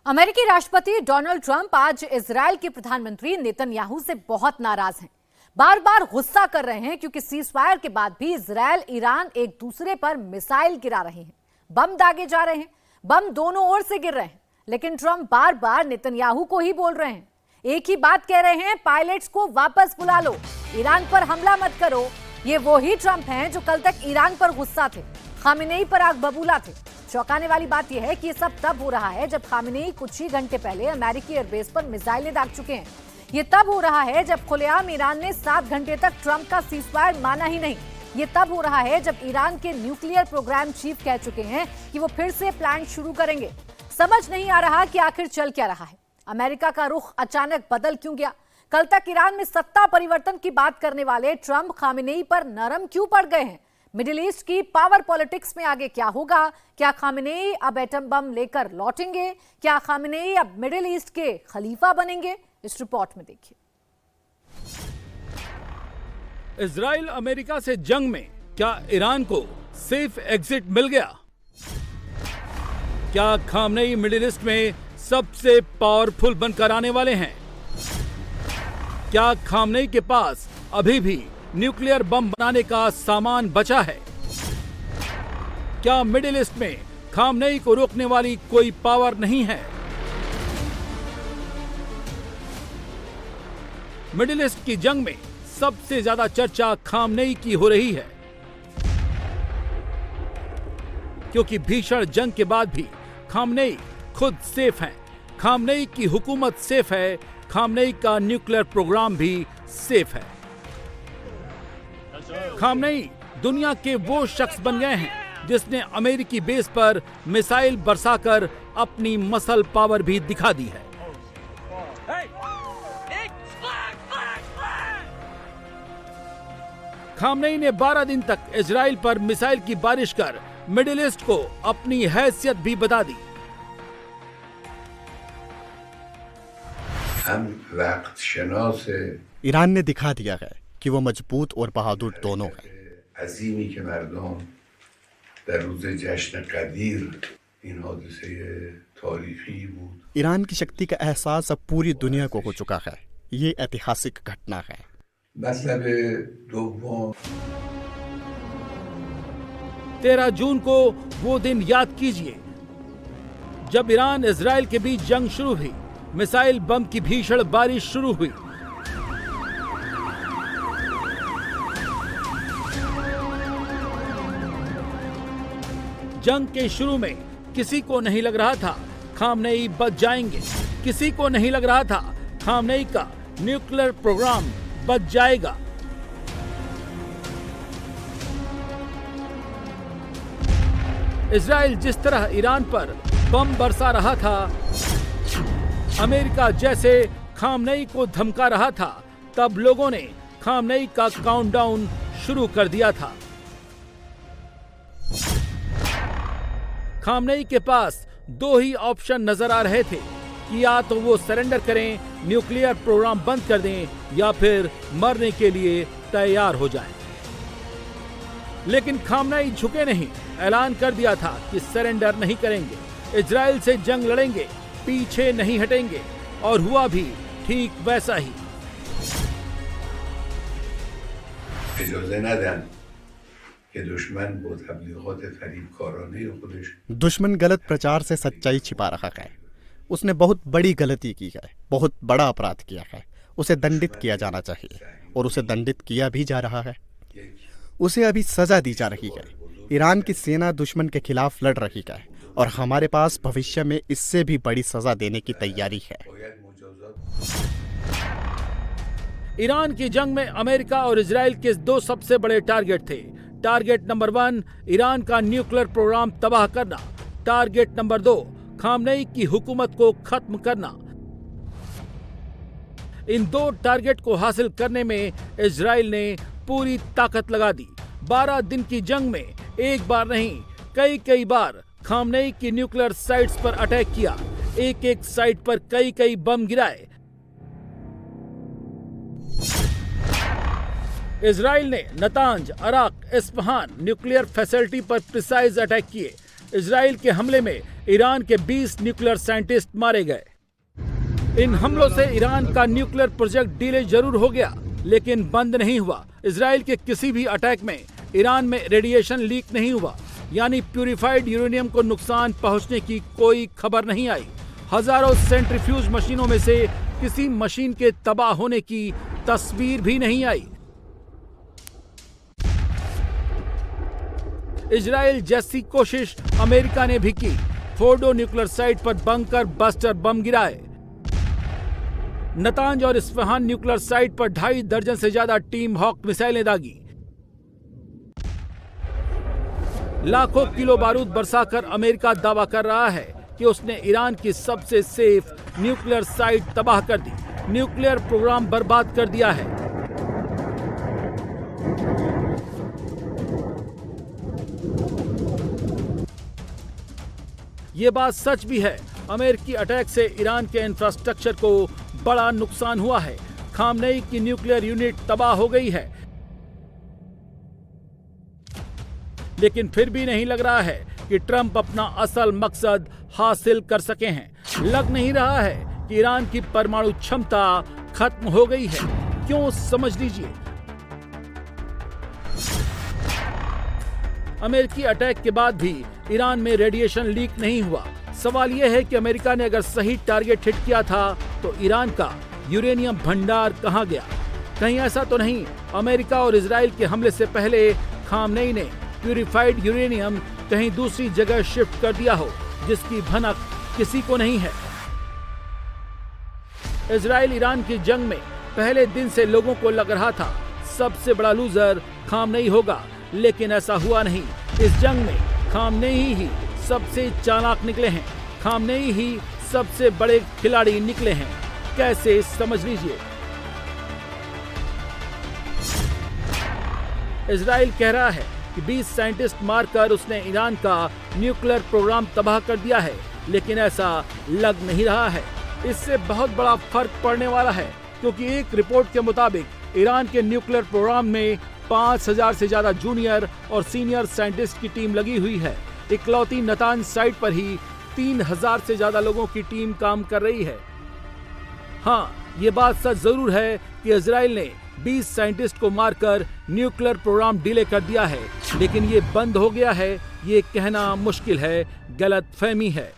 अमेरिकी राष्ट्रपति Donald Trump आज इजरायल के प्रधानमंत्री नेतन्याहू से बहुत नाराज हैं। बार बार गुस्सा कर रहे हैं क्योंकि सीजफायर के बाद भी इजरायल ईरान एक दूसरे पर मिसाइल गिरा रहे हैं, बम दागे जा रहे हैं, बम दोनों ओर से गिर रहे हैं। लेकिन ट्रंप बार बार नेतन्याहू को ही बोल रहे हैं, एक ही बात कह रहे हैं, पायलट्स को वापस बुला लो, ईरान पर हमला मत करो। ये वही ट्रंप हैं जो कल तक ईरान पर गुस्सा थे, खामेनेई पर आग बबूला थे। चौंकाने वाली बात यह है कि ये सब तब हो रहा है जब खामेनेई कुछ ही घंटे पहले अमेरिकी एयरबेस पर मिसाइलें दाग चुके हैं। ये तब हो रहा है जब खुलेआम ईरान ने 7 घंटे तक ट्रंप का सीजफायर माना ही नहीं। ये तब हो रहा है जब ईरान के न्यूक्लियर प्रोग्राम चीफ कह चुके हैं कि वो फिर से प्लान शुरू करेंगे। समझ नहीं आ रहा कि आखिर चल क्या रहा है। अमेरिका का रुख अचानक बदल क्यों गया? कल तक ईरान में सत्ता परिवर्तन की बात करने वाले ट्रंप खामेनेई पर नरम क्यों पड़ गए हैं? मिडिल ईस्ट की पावर पॉलिटिक्स में आगे क्या होगा? क्या खामेनेई अब एटम बम लेकर लौटेंगे? क्या खामेनेई अब मिडिल ईस्ट के खलीफा बनेंगे? इस रिपोर्ट में देखिए। इजराइल अमेरिका से जंग में क्या ईरान को सेफ एग्जिट मिल गया? क्या खामेनेई मिडिल ईस्ट में सबसे पावरफुल बनकर आने वाले हैं? क्या खामेनेई के पास अभी भी न्यूक्लियर बम बनाने का सामान बचा है? क्या मिडिल ईस्ट में खामेनेई को रोकने वाली कोई पावर नहीं है? मिडिल ईस्ट की जंग में सबसे ज्यादा चर्चा खामेनेई की हो रही है, क्योंकि भीषण जंग के बाद भी खामेनेई खुद सेफ हैं, खामेनेई की हुकूमत सेफ है, खामेनेई का न्यूक्लियर प्रोग्राम भी सेफ है। खामेनेई दुनिया के वो शख्स बन गए हैं जिसने अमेरिकी बेस पर मिसाइल बरसाकर अपनी मसल पावर भी दिखा दी है। खामेनेई ने 12 दिन तक इजराइल पर मिसाइल की बारिश कर मिडिल ईस्ट को अपनी हैसियत भी बता दी। ईरान ने दिखा दिया है कि वो मजबूत और बहादुर दोनों हैं। ईरान की शक्ति का एहसास अब पूरी दुनिया को हो चुका है। ये ऐतिहासिक घटना है। 13 जून को वो दिन याद कीजिए जब ईरान इजराइल के बीच जंग शुरू हुई, मिसाइल बम की भीषण बारिश शुरू हुई। जंग के शुरू में किसी को नहीं लग रहा था खामेनेई बच जाएंगे, किसी को नहीं लग रहा था खामेनेई का न्यूक्लियर प्रोग्राम बच जाएगा। इजराइल जिस तरह ईरान पर बम बरसा रहा था, अमेरिका जैसे खामेनेई को धमका रहा था, तब लोगों ने खामेनेई का काउंटडाउन शुरू कर दिया था। खामेनेई के पास 2 ही ऑप्शन नजर आ रहे थे कि या तो वो सरेंडर करें, न्यूक्लियर प्रोग्राम बंद कर दें, या फिर मरने के लिए तैयार हो जाएं। लेकिन खामेनेई झुके नहीं, ऐलान कर दिया था कि सरेंडर नहीं करेंगे, इजराइल से जंग लड़ेंगे, पीछे नहीं हटेंगे। और हुआ भी ठीक वैसा ही। दुश्मन गलत प्रचार से सच्चाई छिपा रहा है। उसने बहुत बड़ी गलती की है, बहुत बड़ा अपराध किया है। उसे दंडित किया जाना चाहिए और उसे दंडित किया भी जा रहा है। उसे अभी सजा दी जा रही है। ईरान की सेना दुश्मन के खिलाफ लड़ रही है और हमारे पास भविष्य में इससे भी बड़ी सजा देने की तैयारी है। ईरान की जंग में अमेरिका और इजराइल के 2 सबसे बड़े टारगेट थे। टारगेट नंबर 1 ईरान का न्यूक्लियर प्रोग्राम तबाह करना, टारगेट नंबर 2 खामेनेई की हुकूमत को खत्म करना। इन 2 टारगेट को हासिल करने में इजराइल ने पूरी ताकत लगा दी। 12 दिन की जंग में एक बार नहीं, कई बार खामेनेई की न्यूक्लियर साइट्स पर अटैक किया, एक साइट पर कई बम गिराए। इजराइल ने नतांज, अराक, इस्फहान न्यूक्लियर फैसिलिटी पर प्रिसाइज अटैक किए। इजराइल के हमले में ईरान के 20 न्यूक्लियर साइंटिस्ट मारे गए। इन हमलों से ईरान का न्यूक्लियर प्रोजेक्ट डिले जरूर हो गया, लेकिन बंद नहीं हुआ। इजराइल के किसी भी अटैक में ईरान में रेडिएशन लीक नहीं हुआ, यानी प्यूरिफाइड यूरेनियम को नुकसान पहुंचने की कोई खबर नहीं आई। हजारों सेंट्रीफ्यूज मशीनों में से किसी मशीन के तबाह होने की तस्वीर भी नहीं आई। इजराइल जैसी कोशिश अमेरिका ने भी की। फोर्डो न्यूक्लियर साइट पर बंकर बस्टर बम गिराए। नतांज और इस्फहान न्यूक्लियर साइट पर 2.5 दर्जन से ज्यादा टीम हॉक मिसाइलें दागी। लाखों किलो बारूद बरसाकर अमेरिका दावा कर रहा है कि उसने ईरान की सबसे सेफ न्यूक्लियर साइट तबाह कर दी, न्यूक्लियर प्रोग्राम बर्बाद कर दिया है। ये बात सच भी है। अमेरिकी अटैक से ईरान के इंफ्रास्ट्रक्चर को बड़ा नुकसान हुआ है। खामनेई की न्यूक्लियर यूनिट तबाह हो गई है। लेकिन फिर भी नहीं लग रहा है कि ट्रंप अपना असल मकसद हासिल कर सके हैं। लग नहीं रहा है कि ईरान की परमाणु क्षमता खत्म हो गई है। क्यों, समझ लीजिए। अमेरिकी अटैक के बाद भी ईरान में रेडिएशन लीक नहीं हुआ। सवाल यह है कि अमेरिका ने अगर सही टारगेट हिट किया था तो ईरान का यूरेनियम भंडार कहां गया? कहीं ऐसा तो नहीं अमेरिका और इजराइल के हमले से पहले खामनेई ने प्यूरिफाइड यूरेनियम कहीं दूसरी जगह शिफ्ट कर दिया हो, जिसकी भनक किसी को नहीं है। इजराइल ईरान की जंग में पहले दिन से लोगों को लग रहा था सबसे बड़ा लूजर खामनेई होगा, लेकिन ऐसा हुआ नहीं। इस जंग में खामनेई ही सबसे चालाक निकले हैं। खामनेई ही सबसे बड़े खिलाड़ी निकले हैं। कैसे, समझ लीजिए। इजराइल कह रहा है कि 20 साइंटिस्ट मारकर उसने ईरान का न्यूक्लियर प्रोग्राम तबाह कर दिया है, लेकिन ऐसा लग नहीं रहा है। इससे बहुत बड़ा फर्क पड़ने वाला है, क्योंकि एक रिपोर्ट के मुताबिक ईरान के न्यूक्लियर प्रोग्राम में 5000 से ज्यादा जूनियर और सीनियर साइंटिस्ट की टीम लगी हुई है। इकलौती नतांज साइट पर ही 3000 से ज्यादा लोगों की टीम काम कर रही है। हाँ, ये बात सच जरूर है कि इजराइल ने 20 साइंटिस्ट को मारकर न्यूक्लियर प्रोग्राम डिले कर दिया है, लेकिन ये बंद हो गया है, ये कहना मुश्किल है, गलतफहमी है।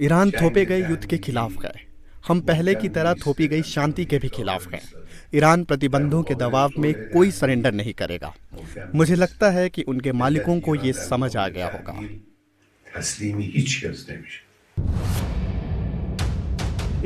ईरान थोपे गए युद्ध के खिलाफ है। हम पहले की तरह थोपी गई शांति के भी खिलाफ हैं। ईरान प्रतिबंधों के दबाव में कोई सरेंडर नहीं करेगा। मुझे लगता है कि उनके मालिकों को ये समझ आ गया होगा।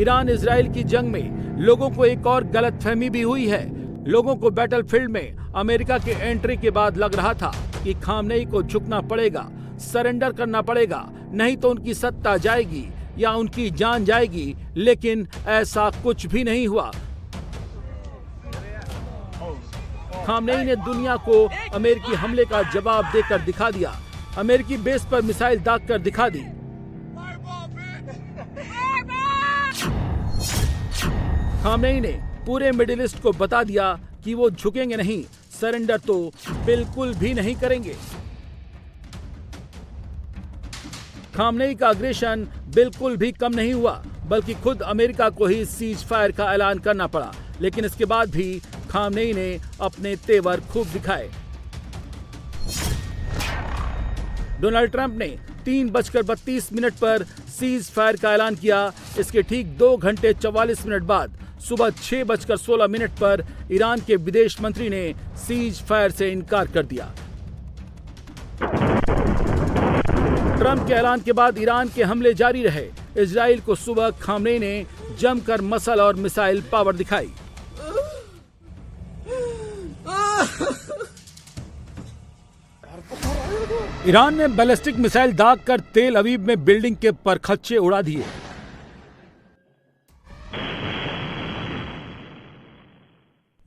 ईरान इजराइल की जंग में लोगों को एक और गलतफहमी भी हुई है। लोगों को बैटलफील्ड में अमेरिका के एंट्री के बाद लग रहा था कि खामनेई को झुकना पड़ेगा, सरेंडर करना पड़ेगा, नहीं तो उनकी सत्ता जाएगी या उनकी जान जाएगी, लेकिन ऐसा कुछ भी नहीं हुआ। खामनेई ने दुनिया को अमेरिकी हमले का जवाब देकर दिखा दिया। अमेरिकी बेस पर मिसाइल दागकर दिखा दी। खामनेई ने पूरे मिडिल ईस्ट को बता दिया कि वो झुकेंगे नहीं, सरेंडर तो बिल्कुल भी नहीं करेंगे। खामनेई का अग्रेशन बिल्कुल भी कम नहीं हुआ, बल्कि खुद अमेरिका को ही सीज फायर का ऐलान करना पड़ा। लेकिन इसके बाद भी खामनेई ने अपने तेवर खूब दिखाए। डोनाल्ड ट्रंप ने 3:32 पर सीज फायर का ऐलान किया। इसके ठीक 2 घंटे 44 मिनट बाद सुबह 6:16 पर ईरान के विदेश मंत्री ने सीज फायर से इनकार कर दिया। ट्रंप के ऐलान के बाद ईरान के हमले जारी रहे। इजराइल को सुबह खामनेई ने जमकर मसल और मिसाइल पावर दिखाई। ईरान ने बैलिस्टिक मिसाइल दागकर तेल अवीव में बिल्डिंग के परखच्चे उड़ा दिए।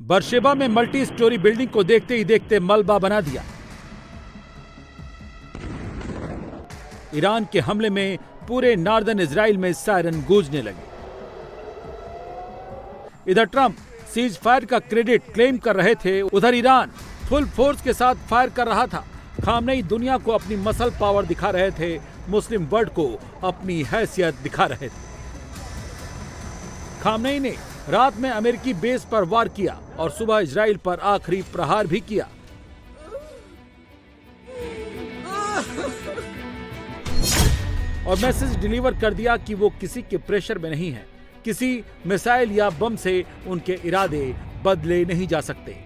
बरशेबा में मल्टी स्टोरी बिल्डिंग को देखते ही देखते मलबा बना दिया। ईरान के हमले में पूरे नॉर्दर्न इजराइल में सायरन गूंजने लगे। इधर ट्रंप सीज फायर का क्रेडिट क्लेम कर रहे थे, उधर ईरान फुल फोर्स के साथ फायर कर रहा था। खामनेई दुनिया को अपनी मसल पावर दिखा रहे थे, मुस्लिम वर्ल्ड को अपनी हैसियत दिखा रहे थे। खामनेई ने रात में अमेरिकी बेस पर वार किया और सुबह इजराइल पर आखिरी प्रहार भी किया। और मैसेज डिलीवर कर दिया कि वो किसी के प्रेशर में नहीं है, किसी मिसाइल या बम से उनके इरादे बदले नहीं जा सकते।